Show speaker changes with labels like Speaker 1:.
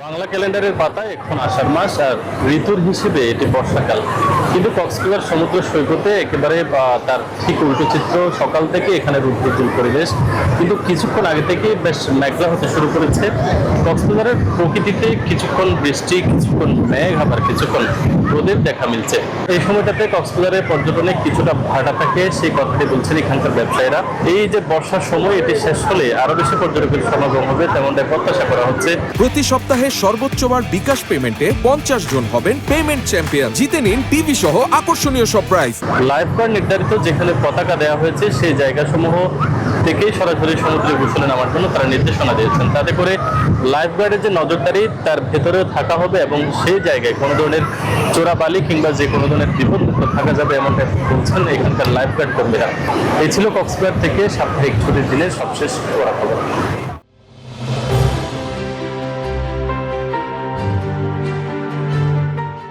Speaker 1: বাংলা ক্যালেন্ডারের পাতায় এখন আষাঢ় মাস, আর ঋতুর হিসেবে এটি বর্ষাকাল। কিন্তু কক্সবাজার সমুদ্র সৈকতে একেবারে তার ঠিক উল্টো চিত্র। সকাল থেকে এখানে রৌদ্রোজ্জ্বল পরিবেশ, কিন্তু কিছুক্ষণ আগে থেকে বেশ মেঘলা হতে শুরু করেছে। কক্সবাজারের প্রকৃতিতে কিছুক্ষণ বৃষ্টি, কিছুক্ষণ মেঘ, আবার কিছুক্ষণ রোদের দেখা মিলছে। এই সময়টাতে কক্সবাজারের পর্যটনে কিছুটা ভাটা থাকে, সেই কথাটি বলছেন এখানকার ব্যবসায়ীরা। এই যে বর্ষার সময়, এটি শেষ হলে আরো বেশি পর্যটকের সমাগম হবে, তেমনটাই প্রত্যাশা করা হচ্ছে।
Speaker 2: প্রতি সপ্তাহে সর্বোচ্চবার বিকাশ পেমেন্টে 50 জন হবেন পেমেন্ট চ্যাম্পিয়ন। জিতে নিন টিভি সহ আকর্ষণীয় সব প্রাইজ।
Speaker 1: লাইফ গার্ড নির্ধারিত যেখানে পতাকা দেওয়া হয়েছে সেই জায়গাসমূহ থেকেই সরাসরি সমুদ্রে গোসলে নামার জন্য তারা নির্দেশনা দিয়েছেন। তাতে করে লাইফ গার্ডের যে নজরদারি তার ভেতরেও থাকা হবে, এবং সেই জায়গায় কোনো ধরনের চোরাবালি কিংবা যে কোনো ধরনের বিপদমুক্ত থাকা যাবে, এমনটা বলছেন এখানকার লাইফ গার্ড কর্মীরা। এই ছিল কক্সবাজার থেকে সাপ্তাহিক ছুটির দিনের সবশেষ খবর।